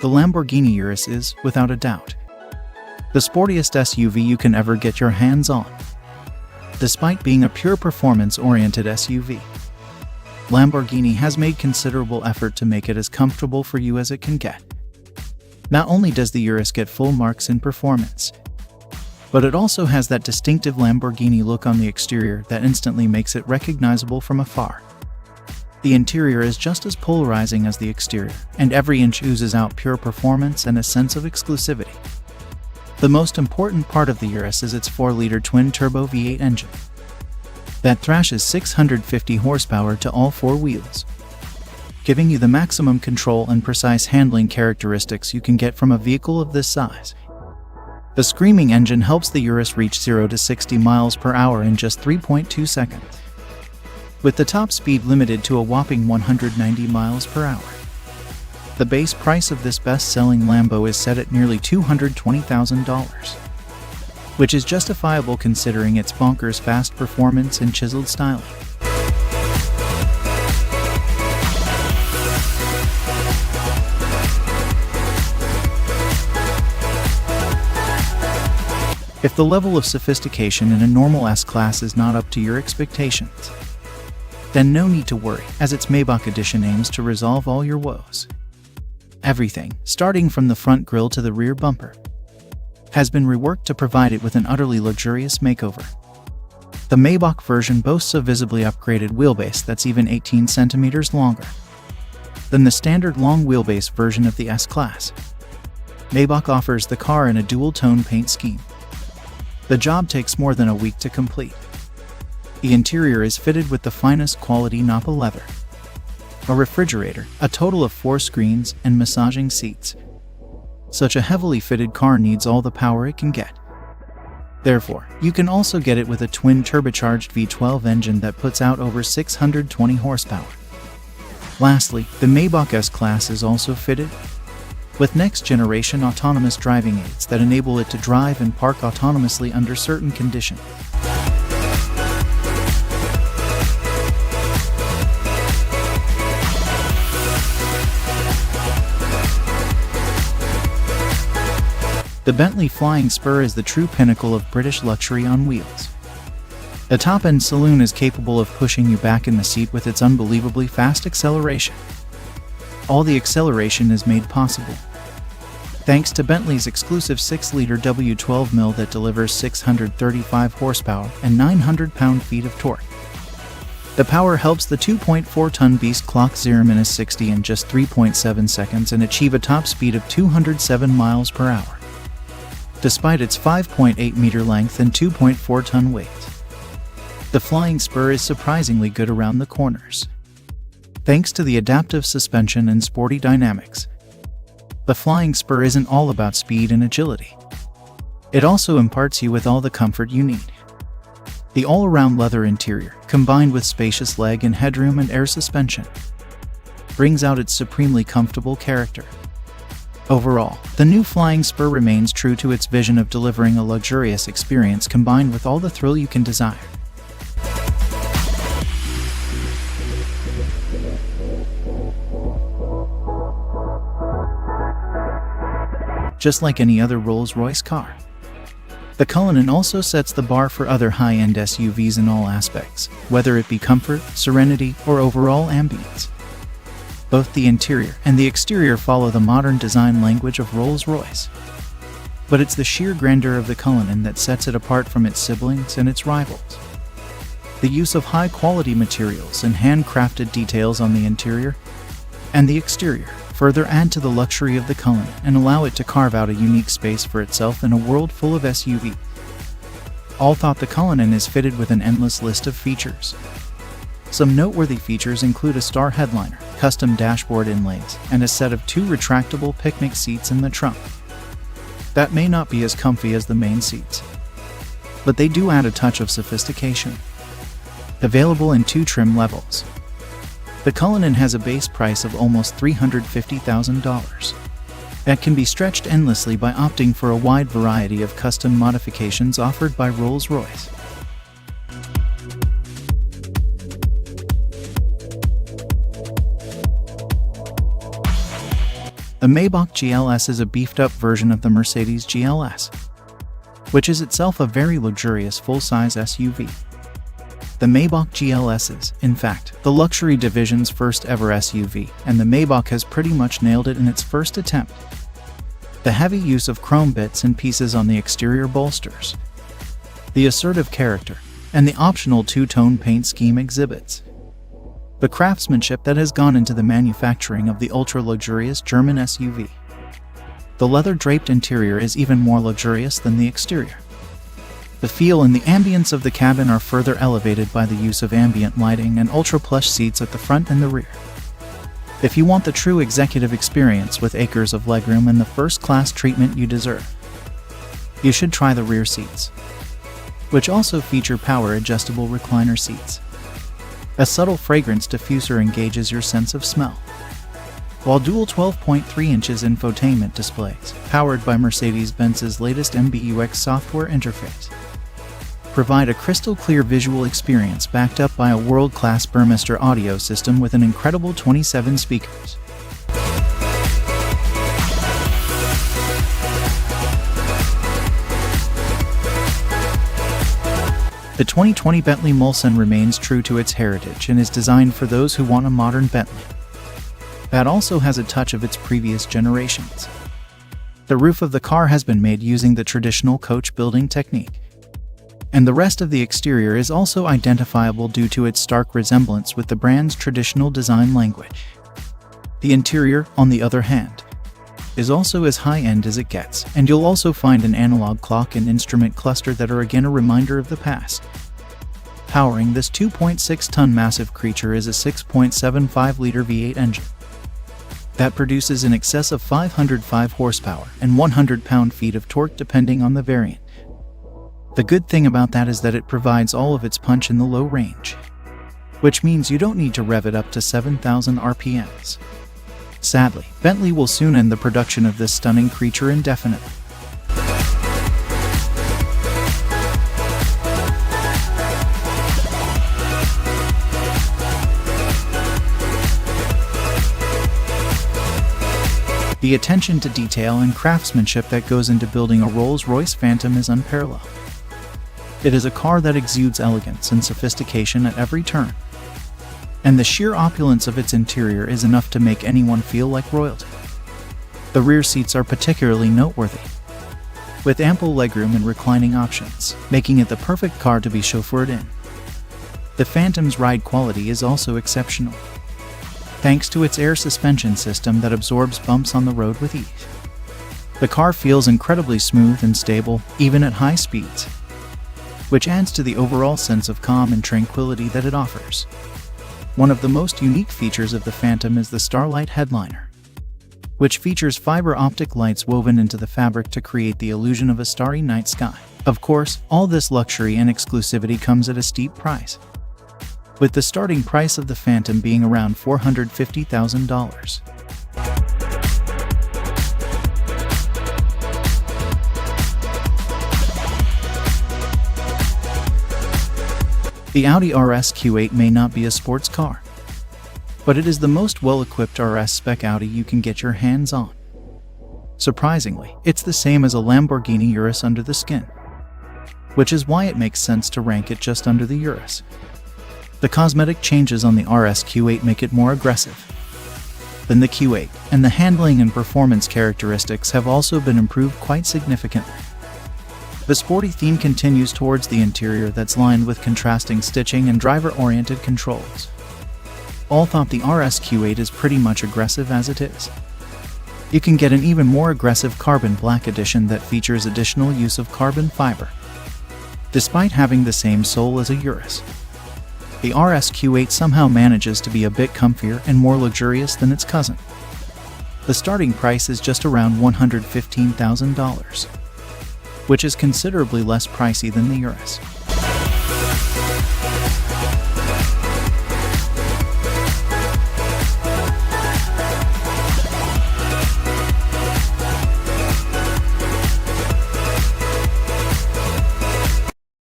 the Lamborghini Urus is, without a doubt, the sportiest SUV you can ever get your hands on. Despite being a pure performance-oriented SUV, Lamborghini has made considerable effort to make it as comfortable for you as it can get. Not only does the Urus get full marks in performance, but it also has that distinctive Lamborghini look on the exterior that instantly makes it recognizable from afar. The interior is just as polarizing as the exterior, and every inch oozes out pure performance and a sense of exclusivity. The most important part of the Urus is its 4-liter twin-turbo V8 engine that thrashes 650 horsepower to all four wheels, giving you the maximum control and precise handling characteristics you can get from a vehicle of this size. The screaming engine helps the Urus reach 0 to 60 miles per hour in just 3.2 seconds, with the top speed limited to a whopping 190 miles per hour. The base price of this best-selling Lambo is set at nearly $220,000, which is justifiable considering its bonkers fast performance and chiseled styling. If the level of sophistication in a normal S-Class is not up to your expectations, then no need to worry, as its Maybach edition aims to resolve all your woes. Everything, starting from the front grille to the rear bumper, has been reworked to provide it with an utterly luxurious makeover. The Maybach version boasts a visibly upgraded wheelbase that's even 18 centimeters longer than the standard long wheelbase version of the S-Class. Maybach offers the car in a dual-tone paint scheme. The job takes more than a week to complete. The interior is fitted with the finest quality Nappa leather, a refrigerator, a total of 4 screens, and massaging seats. Such a heavily fitted car needs all the power it can get. Therefore, you can also get it with a twin turbocharged V12 engine that puts out over 620 horsepower. Lastly, the Maybach S-Class is also fitted with next-generation autonomous driving aids that enable it to drive and park autonomously under certain conditions. The Bentley Flying Spur is the true pinnacle of British luxury on wheels. The top-end saloon is capable of pushing you back in the seat with its unbelievably fast acceleration. All the acceleration is made possible thanks to Bentley's exclusive 6-liter W12 mill that delivers 635 horsepower and 900 pound-feet of torque. The power helps the 2.4-ton beast clock 0-60 in just 3.7 seconds and achieve a top speed of 207 miles per hour. Despite its 5.8-meter length and 2.4-ton weight, the Flying Spur is surprisingly good around the corners. Thanks to the adaptive suspension and sporty dynamics, the Flying Spur isn't all about speed and agility. It also imparts you with all the comfort you need. The all-around leather interior, combined with spacious leg and headroom and air suspension, brings out its supremely comfortable character. Overall, the new Flying Spur remains true to its vision of delivering a luxurious experience combined with all the thrill you can desire. Just like any other Rolls-Royce car, the Cullinan also sets the bar for other high-end SUVs in all aspects, whether it be comfort, serenity, or overall ambience. Both the interior and the exterior follow the modern design language of Rolls-Royce. But it's the sheer grandeur of the Cullinan that sets it apart from its siblings and its rivals. The use of high-quality materials and handcrafted details on the interior and the exterior further add to the luxury of the Cullinan and allow it to carve out a unique space for itself in a world full of SUVs. All thought, the Cullinan is fitted with an endless list of features. Some noteworthy features include a star headliner, custom dashboard inlays, and a set of 2 retractable picnic seats in the trunk. That may not be as comfy as the main seats, but they do add a touch of sophistication. Available in 2 trim levels, the Cullinan has a base price of almost $350,000 that can be stretched endlessly by opting for a wide variety of custom modifications offered by Rolls-Royce. The Maybach GLS is a beefed-up version of the Mercedes GLS, which is itself a very luxurious full-size SUV. The Maybach GLS is, in fact, the luxury division's first ever SUV, and the Maybach has pretty much nailed it in its first attempt. The heavy use of chrome bits and pieces on the exterior bolsters, the assertive character, and the optional two-tone paint scheme exhibits the craftsmanship that has gone into the manufacturing of the ultra-luxurious German SUV. The leather-draped interior is even more luxurious than the exterior. The feel and the ambience of the cabin are further elevated by the use of ambient lighting and ultra-plush seats at the front and the rear. If you want the true executive experience with acres of legroom and the first-class treatment you deserve, you should try the rear seats, which also feature power-adjustable recliner seats. A subtle fragrance diffuser engages your sense of smell, while dual 12.3 inches infotainment displays, powered by Mercedes-Benz's latest MBUX software interface, provide a crystal-clear visual experience backed up by a world-class Burmester audio system with an incredible 27 speakers. The 2020 Bentley Mulsanne remains true to its heritage and is designed for those who want a modern Bentley that also has a touch of its previous generations. The roof of the car has been made using the traditional coach building technique, and the rest of the exterior is also identifiable due to its stark resemblance with the brand's traditional design language. The interior, on the other hand, is also as high-end as it gets, and you'll also find an analog clock and instrument cluster that are again a reminder of the past. Powering this 2.6-ton massive creature is a 6.75-liter V8 engine that produces in excess of 505 horsepower and 100 pound-feet of torque depending on the variant. The good thing about that is that it provides all of its punch in the low range, which means you don't need to rev it up to 7,000 RPMs. Sadly, Bentley will soon end the production of this stunning creature indefinitely. The attention to detail and craftsmanship that goes into building a Rolls-Royce Phantom is unparalleled. It is a car that exudes elegance and sophistication at every turn, and the sheer opulence of its interior is enough to make anyone feel like royalty. The rear seats are particularly noteworthy, with ample legroom and reclining options, making it the perfect car to be chauffeured in. The Phantom's ride quality is also exceptional, thanks to its air suspension system that absorbs bumps on the road with ease. The car feels incredibly smooth and stable, even at high speeds, which adds to the overall sense of calm and tranquility that it offers. One of the most unique features of the Phantom is the Starlight headliner, which features fiber optic lights woven into the fabric to create the illusion of a starry night sky. Of course, all this luxury and exclusivity comes at a steep price, with the starting price of the Phantom being around $450,000. The Audi RS Q8 may not be a sports car, but it is the most well-equipped RS spec Audi you can get your hands on. Surprisingly, it's the same as a Lamborghini Urus under the skin, which is why it makes sense to rank it just under the Urus. The cosmetic changes on the RS Q8 make it more aggressive than the Q8, and the handling and performance characteristics have also been improved quite significantly. The sporty theme continues towards the interior that's lined with contrasting stitching and driver-oriented controls. All thought the RS Q8 is pretty much aggressive as it is. You can get an even more aggressive carbon black edition that features additional use of carbon fiber, despite having the same sole as a Urus. The RS Q8 somehow manages to be a bit comfier and more luxurious than its cousin. The starting price is just around $115,000. Which is considerably less pricey than the Urus.